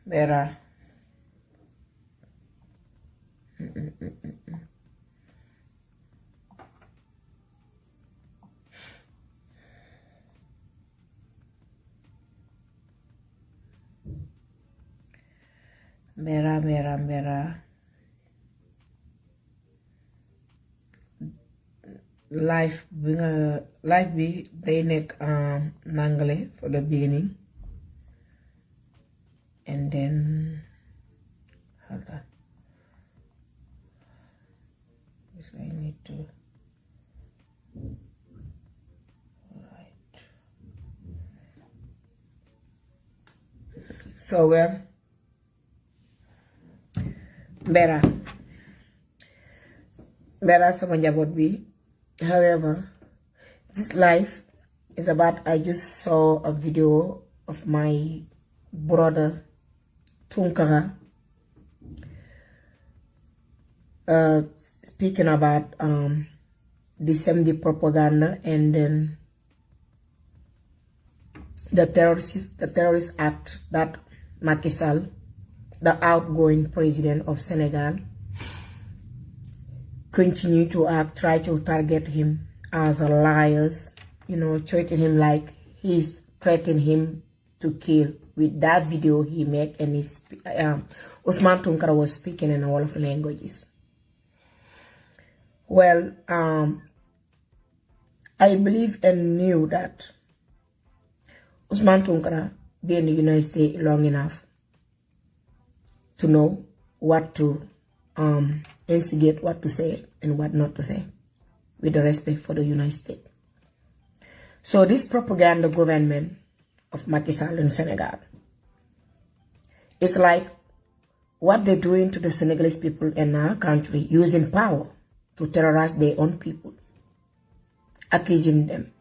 Mera. Mera. Life be they make nangle for the beginning, and then hold on. Yes, I need to. Alright. So Mbera sama njaboot bi. However, this life is about, I just saw a video of my brother Tunkara speaking about the propaganda and then the terrorist act that Macky Sall, the outgoing president of Senegal, continue to try to target him as a liar, treating him like he's threatening him to kill. With that video he made, and Ousmane Tunkara was speaking in all of the languages. Well, I believe and knew that Ousmane Tunkara been in the United States long enough to know what to instigate, what to say and what not to say, with the respect for the United States. So this propaganda government of Macky Sall in Senegal, it's like what they're doing to the Senegalese people in our country, using power to terrorize their own people, accusing them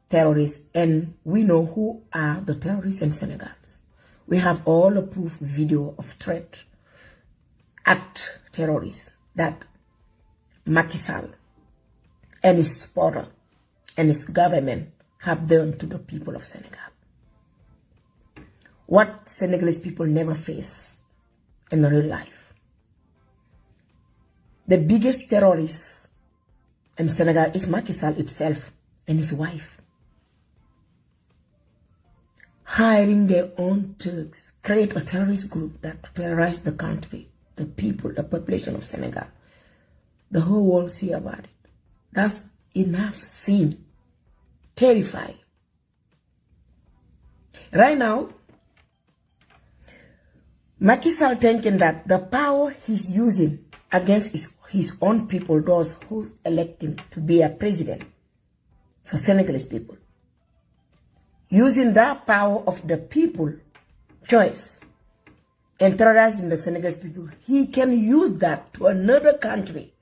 terrorists, and we know who are the terrorists in Senegal. We have all the proof video of Traite act terrorists that Macky Sall and his supporter and his government have done to the people of Senegal. What Senegalese people never face in real life. The biggest terrorist in Senegal is Macky Sall itself and his wife. Hiring their own thugs, create a terrorist group that terrorize the country, the people, the population of Senegal. The whole world see about it. That's enough scene. Terrifying. Right now, Macky Sall thinking that the power he's using against his own people, those who elect him to be a president for Senegalese people, using that power of the people choice and terrorizing the Senegalese people, he can use that to another country,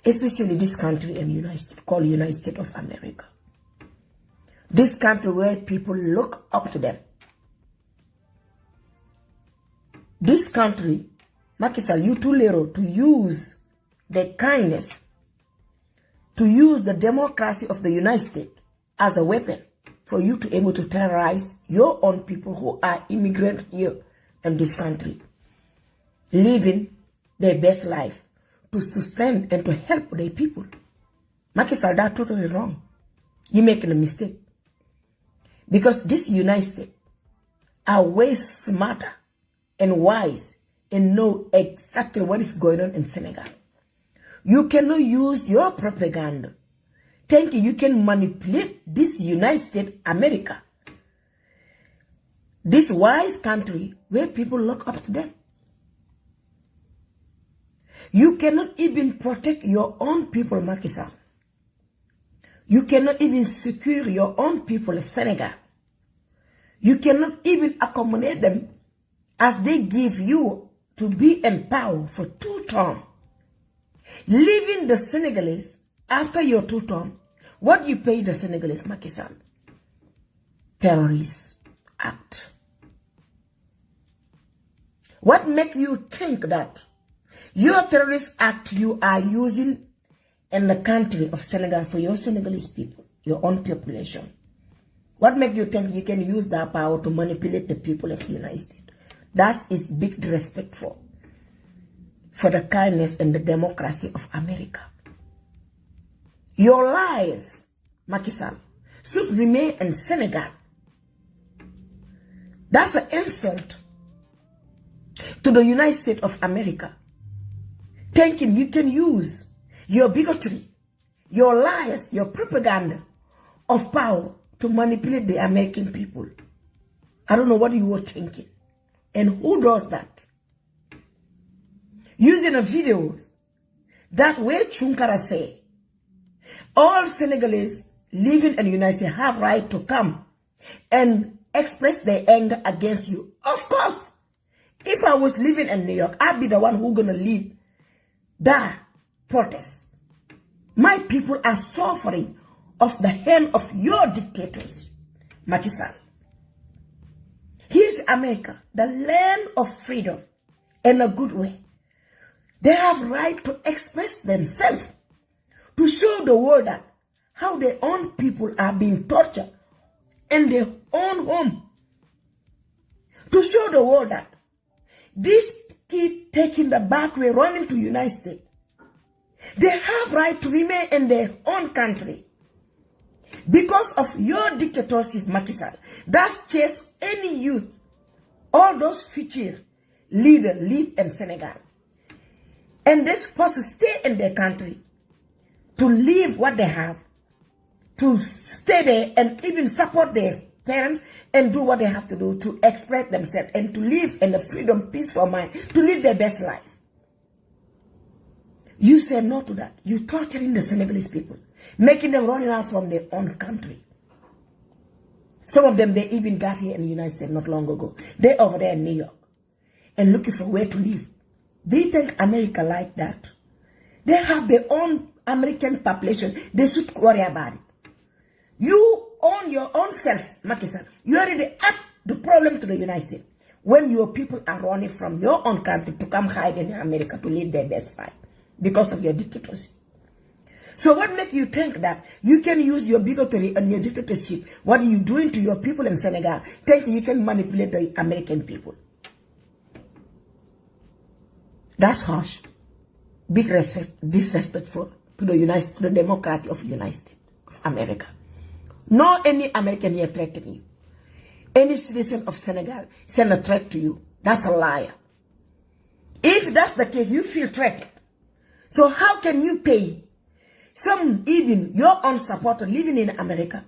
especially this country in called United States of America. This country where people look up to them. This country, Macky Sall, you too little to use the kindness, to use the democracy of the United States as a weapon for you to be able to terrorize your own people who are immigrants here in this country, living their best life to sustain and to help their people. Macky Sall, that's totally wrong. You're making a mistake. Because this United States are way smarter and wise and know exactly what is going on in Senegal. You cannot use your propaganda thinking you can manipulate this United States, America, this wise country where people look up to them. You cannot even protect your own people, Macky Sall. You cannot even secure your own people of Senegal. You cannot even accommodate them as they give you to be in power for 2 terms. Leaving the Senegalese after your 2 terms, what you pay the Senegalese, Macky Sall? Terrorist act. What make you think that your terrorist act you are using in the country of Senegal for your Senegalese people, your own population? What make you think you can use that power to manipulate the people of the United States? That is big respect for the kindness and the democracy of America. Your lies, Macky Sall, should remain in Senegal. That's an insult to the United States of America. Thinking you can use your bigotry, your lies, your propaganda of power to manipulate the American people. I don't know what you were thinking. And who does that? Using a video that where Chunkara say, all Senegalese living in the United States have right to come and express their anger against you. Of course, if I was living in New York, I'd be the one who's gonna lead that protest. My people are suffering of the hand of your dictators, Macky Sall. Here's America, the land of freedom in a good way. They have right to express themselves, to show the world that how their own people are being tortured in their own home. To show the world that these keep taking the back way, running to the United States. They have right to remain in their own country. Because of your dictatorship, Macky Sall, that's chased any youth, all those future leaders live in Senegal. And they're supposed to stay in their country, to live what they have, to stay there and even support their parents and do what they have to do to express themselves and to live in a freedom, peaceful mind, to live their best life. You say no to that. You're torturing the Senegalese people, making them running out from their own country. Some of them, they even got here in the United States not long ago. They're over there in New York and looking for where to live. Do you think America like that? They have their own American population. They should worry about it. You own your own self, Macky Sall. You already add the problem to the United States when your people are running from your own country to come hide in America to live their best life because of your dictatorship. So what makes you think that you can use your bigotry and your dictatorship, what are you doing to your people in Senegal, thinking you can manipulate the American people? That's harsh. Big disrespectful to the democracy of the United States of America. No any American here threatening you. Any citizen of Senegal send a threat to you. That's a liar. If that's the case, you feel threatened. So how can you pay some, even your own supporter living in America,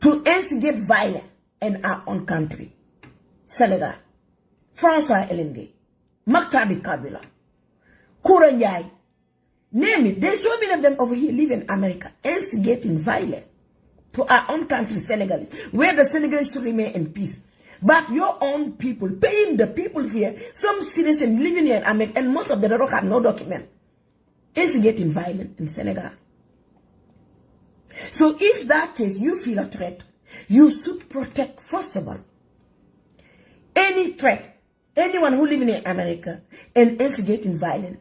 to instigate violence in our own country? Senegal, François Elenge, Maktabi Kabila, Kouranyai, name it. There's so many of them over here living in America, instigating violence to our own country, Senegal, where the Senegalese should remain in peace. But your own people, paying the people here, some citizens living here in America, and most of them don't have no document, instigating violence in Senegal. So if that case, you feel a threat, you should protect, first of all, any threat, anyone who lives in America and instigating violence,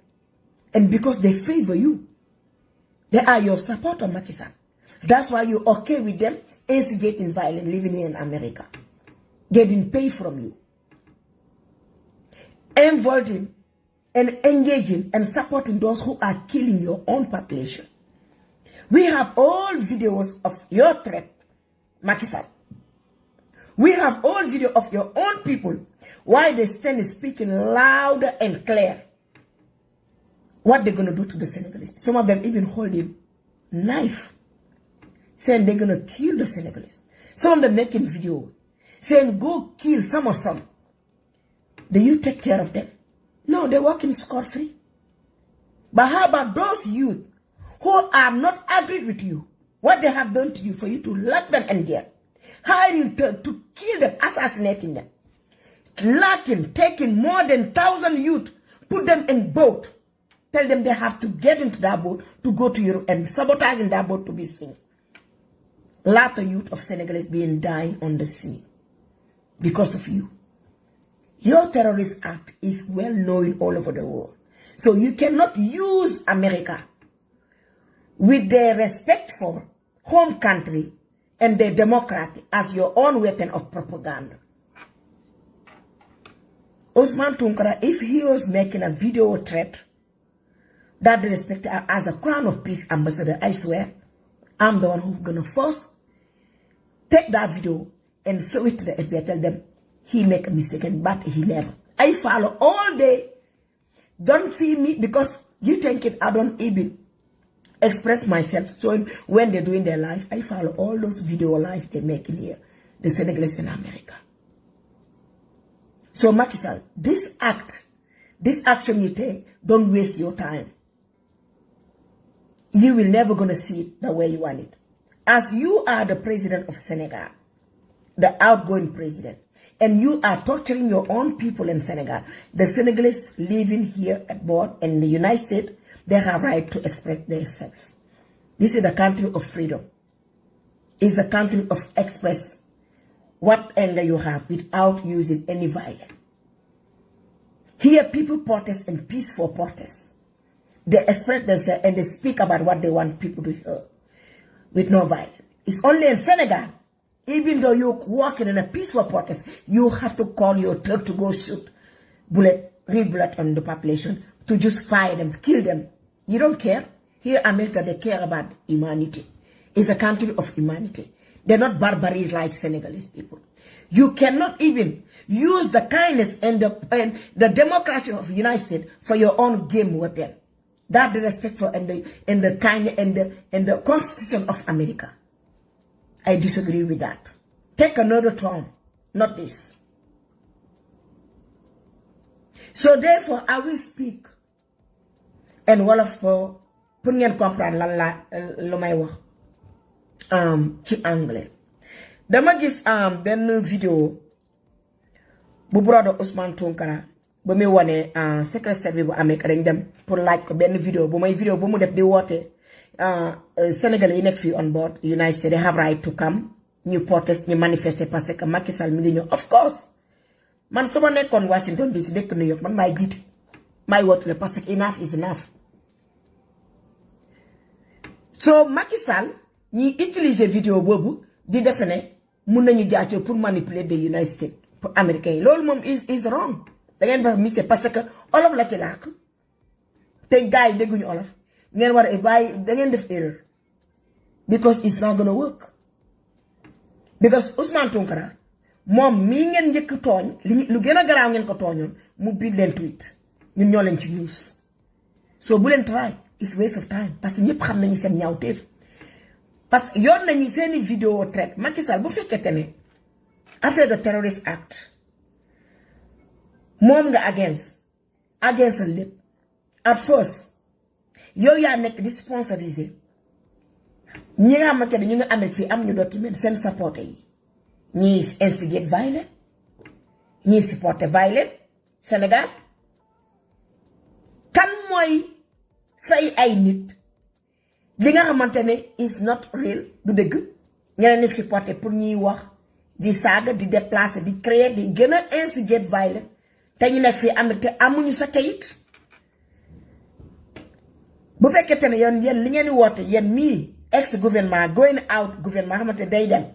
and because they favor you, they are your supporter, Macky Sall. That's why you're okay with them instigating violence, living here in America, getting paid from you, involving and engaging and supporting those who are killing your own population. We have all videos of your threat, Macky Sall. We have all video of your own people, why they stand speaking louder and clear what they're going to do to the Senegalese. Some of them even holding knife, saying they're going to kill the Senegalese. Some of them making video, saying go kill some or some. Do you take care of them? No, they're working scot-free. But how about those youth who are not agreed with you, what they have done to you for you to lock them in jail, hiring to kill them, assassinating them, locking, taking more than 1,000 youth, put them in boat, tell them they have to get into that boat to go to Europe and sabotaging that boat to be sink. Lot of youth of Senegal is being dying on the sea because of you. Your terrorist act is well known all over the world. So you cannot use America with their respect for home country and their democracy as your own weapon of propaganda. Ousmane Tounkara, if he was making a video threat that they respect as a crown of peace ambassador, I swear, I'm the one who's gonna first take that video and show it to the FBI, tell them he make a mistake, but he never. I follow all day. Don't see me because you think it, I don't even express myself. So when they're doing their life, I follow all those video live they make in here, the Senegalese in America. So Macky Sall, this action you take, don't waste your time. You will never gonna see it the way you want it. As you are the president of Senegal, the outgoing president, and you are torturing your own people in Senegal, the Senegalese living here at board in the United States, they have right to express themselves. This is the country of freedom. It's a country of express what anger you have without using any violence. Here people protest and peaceful protest. They express themselves and they speak about what they want people to hear with no violence. It's only in Senegal, even though you're walking in a peaceful protest, you have to call your truck to go shoot real bullet on the population, to just fire them, kill them. You don't care. Here America, they care about humanity. It's a country of humanity. They're not barbaries like Senegalese people. You cannot even use the kindness and the democracy of the United States for your own game weapon. That the respect for and the kindness and the Constitution of America. I disagree with that. Take another term, not this. So therefore, I will speak and Wolof for pour ngeen comprendre lan la lu may wax ci anglais. Dama gis benn vidéo bu brother Ousmane Tounkara ba muy wane secret service bu Amérique dañ dem pour laaj ko benn vidéo bu mu def di woote Sénégalais yi nekk fii on board United States, they have right to come ñu protest ñu manifester parce que Macky Sall mi ngi ñëw. Of course man sama nekkoon Washington DC dëkk New York man maay jiite maay wootule parce que enough is enough. So Macky Sall ñi utiliser vidéo boobu di defe ne mun nañu jaacoo pour manipuler the United States pour américains yi loolu moom is wrong. Da ngeen fa miste parce que olof la ci làkk te gars yi dégguñu olof ngeen war a bàyyi da ngeen def erreur because it's not gonna work. Because Ousmane Tounkara moom mii ngeen njëkk tooñ lu gën a garaaw ngeen ko tooñoon mu biir leen tweet ñun ñoo leen ci news. So bu leen try, it's waste of time parce que ñëpp xam nañu seen ñaawteef. Parce que yoon nañu seeni vidéo traite Macky Sall bu fekkete ne affaire de Terroriste Act moom nga against lépp. At first yow yaa nekk di sponsorisé ñi nga xamante ne ñu ngi amee fii am ñu document seen supporté yi ñii instigate violence ñii supporté violence Sénégal. Kan mooy fay ay nit li nga xamante ne is not real du dëgg ñeneen ni supporté pour ñuy wax di saaga di déplacer di créer di gën a instigate violence te ñu nekk fii am te amuñu sa kayit. Bu fekkete ne yéen li ngeen di woote yéen mii ex gouvernement going out gouvernement xamante day dem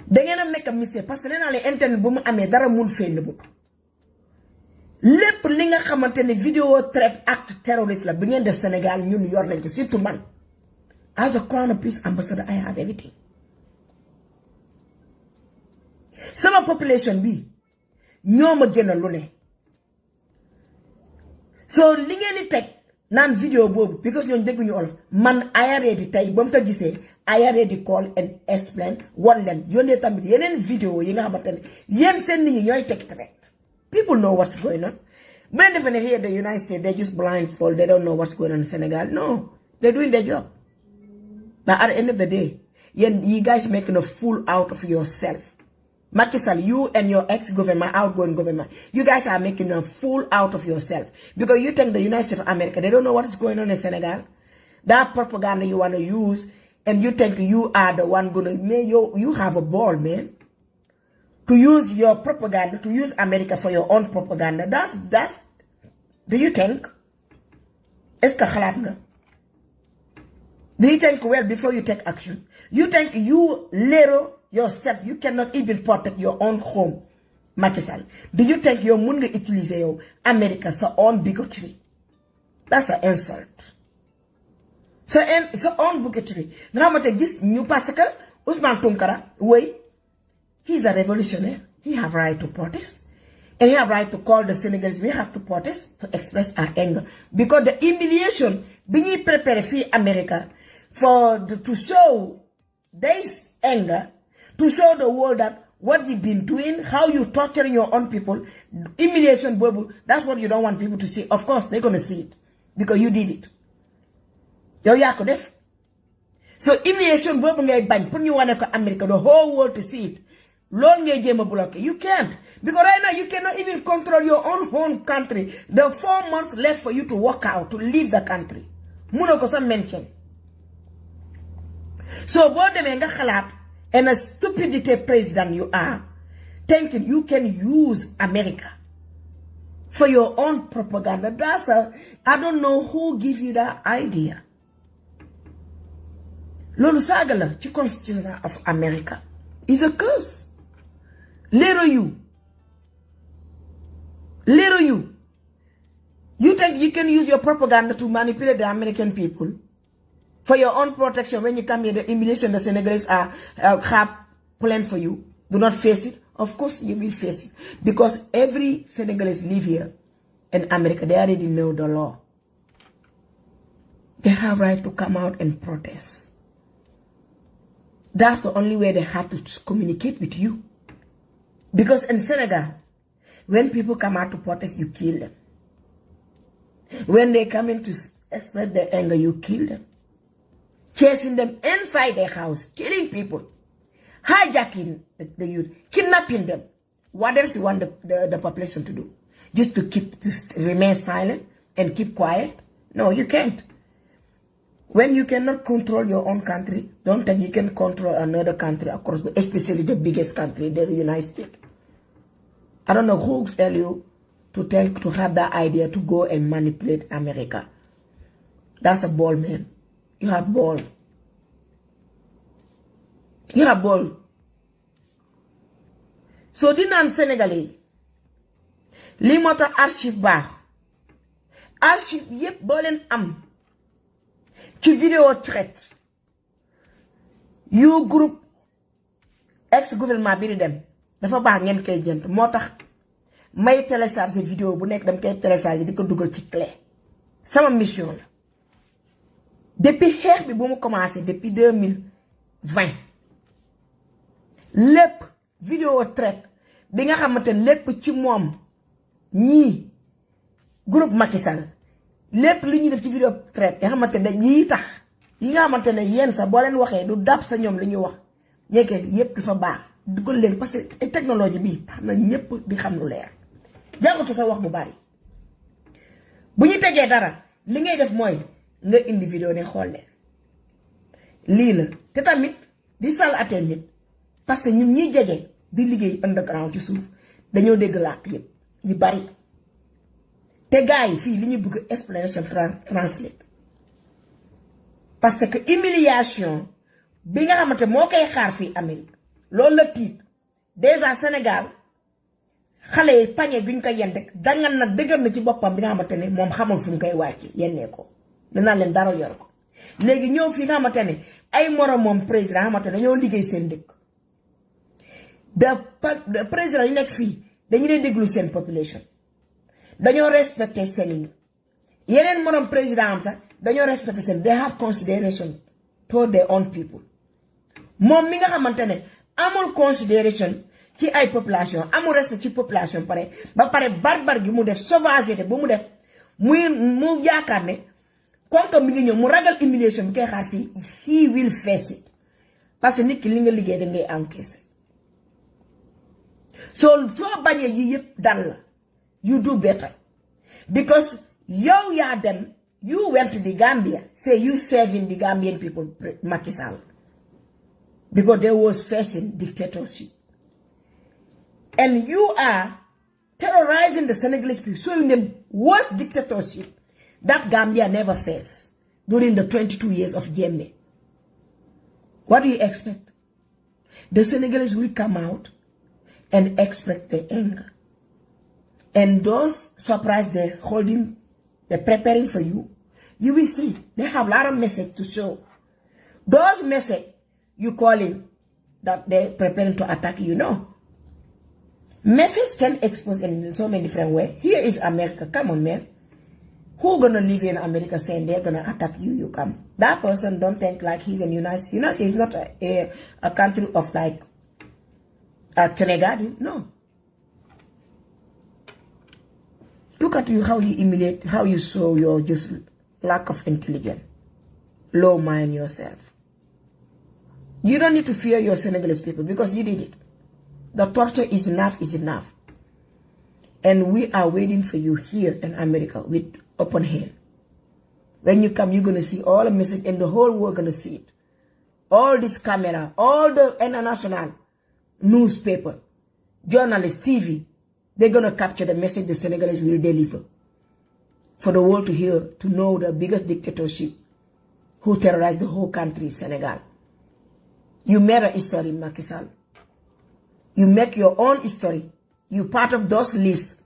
da ngeen a nekk mystère parce que nee naa leen internet bu mu amee dara mun feeñ bu lépp li nga xamante ne vidéo traite acte terroriste la bi ngeen def Sénégal ñun yor nañ ko surtout man as a crown of peace ambassador I have everything. Sama population bi ñoo ma gën a lu ne. So li ngeen di teg naan vidéo boobu because ñooñu dégguñu olof man I already tey ba mu ko gisee I already call and explain wan leen yónnee tamit yeneen vidéo yi nga xamante ne yéen seen nit ñi ñooy teg traite. People know what's going on. But if here in the United States, they're just blindfold. They don't know what's going on in Senegal. No, they're doing their job. But at the end of the day, you guys making a fool out of yourself. Macky Sall, you and your ex-government, outgoing government, you guys are making a fool out of yourself. Because you think the United States of America, they don't know what's going on in Senegal. That propaganda you want to use, and you think you are the one going to, you have a ball, man. To use your propaganda, to use America for your own propaganda, that's, do you think? Est-ce que xalaat nga? Do you think well before you take action? You think you little yourself, you cannot even protect your own home Macky Sall, do you think yow mun nga utiliser yow America sa own bigotry? That's an insult. Sa own bigotry. Nga xamante gis ñu parce que Ousmane Tounkara, he's a revolutionary. He have right to protest. And he have right to call the Senegalese. We have to protest to express our anger. Because the humiliation being prepared for America to show this anger, to show the world that what you've been doing, how you torturing your own people, humiliation, that's what you don't want people to see. Of course, they're going to see it. Because you did it. Yo yako def. So humiliation, ngay bañ pour ñu wane ko America, the whole world to see it. Long ngay jema block. You can't. Because right now you cannot even control your own home country. The 4 months left for you to walk out, to leave the country. Muno ko sa mention. So bo demé nga xalat and a stupidity president you are, thinking you can use America for your own propaganda. I don't know who give you that idea. Lolu saga la ci Constitution of America is a curse. Little you. You think you can use your propaganda to manipulate the American people for your own protection? When you come here, the humiliation the Senegalese have planned for you. Do not face it. Of course you will face it. Because every Senegalese live here in America. They already know the law. They have right to come out and protest. That's the only way they have to communicate with you. Because in Senegal, when people come out to protest, you kill them. When they come in to express their anger, you kill them. Chasing them inside their house, killing people, hijacking the youth, kidnapping them. What else you want the population to do? Just to remain silent and keep quiet? No, you can't. When you cannot control your own country, don't think you can control another country across, especially the biggest country, the United States. I don't know who tell you to have that idea to go and manipulate America. That's a ball, man. You have ball. You have ball. So dinan Senegalese. Li mota archive ba. Archive yep bolen am. Ci vidéo traite. You group ex-gouvernement bi di dem. Dafa baax ngeen koy jënd motax may télécharger vidéo bu nek dam koy télécharger diko duggal ci clé sama mission la depuis xex bi bu mu commencé depuis 2020 lepp vidéo traite bi nga xamantene lepp ci mom ñi groupe Macky Sall lepp li ñu def ci vidéo traite nga xamantene dañuy tax yi nga xamantene yeen sa bo len waxé du dab sa ñom li ñu wax ñeké yépp dafa baax dugal leen parce que technologie bi tax na ñepp di xam lu leer jangatu sa wax bu bari bu ñu téggé dara li ngay def moy nga indi vidéo ne xol leen li la té tamit di sal atel nit parce que ñun ñi jégé di liggéey underground ci suuf dañoo dégg lak yépp yi bari té gaay fi li ñu bëgg explanation translate parce que humiliation bi nga xamanté mo koy xaar fi Amérique loolu la tiit déjà Sénégal xale yi pañe guñ ko yen rek dangal na dëgër na ci boppam bi nga xamante ne moom xamul fu mu koy wàcce yennee ko danaa leen dara yor ko léegi ñëw fi nga xamante ne ay morom moom président xamante ne ñoo liggéey seen dëkk de président yi nekk fii dañu leen déglu seen population dañoo respecté seen i yeneen morom président am sax dañoo respecté seen they have consideration toward their own people moom mi nga xamante ne amul consideration ci ay population amul respect ci population pare ba pare barbar gi mu def sauvagité bu mu def mu yaakaar ne comme mi ngi ñëw mu ragal humiliation bi koy xaar fii he will face it parce que nit ki li nga liggéey da ngay encaisser soo bañee yi yëpp dal la you do better because yow yaa dem you went to the Gambia say you serving the Gambian people Macky Sall because they was facing dictatorship. And you are terrorizing the Senegalese people, showing them worst dictatorship that Gambia never faced during the 22 years of Jammeh. What do you expect? The Senegalese will come out and express their anger. And those surprise they're holding, they're preparing for you, you will see. They have a lot of message to show. Those message you calling that they're preparing to attack you, no. Message can expose in so many different ways. Here is America. Come on, man. Who gonna live in America saying they're gonna attack you? You come. That person don't think like he's in United States. United States is not a country of like a kindergarten. No. Look at you, how you humiliate, how you show your just lack of intelligence. Low mind yourself. You don't need to fear your Senegalese people because you did it. The torture is enough, is enough. And we are waiting for you here in America with open hand. When you come, you're going to see all the message and the whole world going to see it. All this camera, all the international newspaper, journalists, TV, they're going to capture the message the Senegalese will deliver. For the world to hear, to know the biggest dictatorship who terrorized the whole country, Senegal. You made a history, Macky Sall. You make your own history. You part of those lists.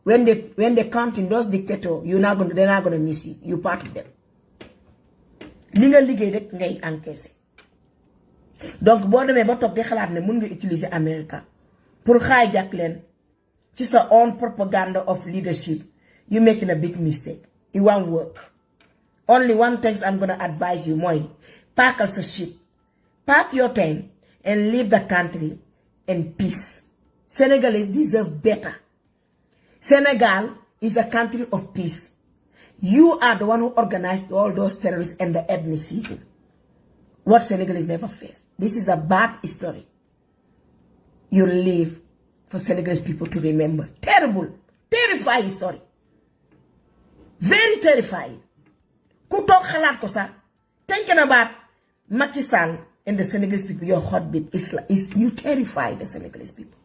When they count in those dictators, they're not gonna miss you. You part of them. Linga liggéey rek ngay encaisser. Donc boo demee ba toog di xalaat ne mun nga utiliser America pour hijack leen ci sa own propaganda of leadership, you're making a big mistake. It won't work. Only one thing I'm gonna advise you, mooy packal sa ship, pack your thing, and leave the country in peace. Senegalese deserve better. Senegal is a country of peace. You are the one who organized all those terrorists and the ethnicism. What Senegalese never faced. This is a bad history. You live for Senegalese people to remember. Terrible, terrifying story. Very terrifying. Ku tok xalaat ko sax, thinking about Macky Sall and the Senegalese people, your heartbeat is you terrify the Senegalese people.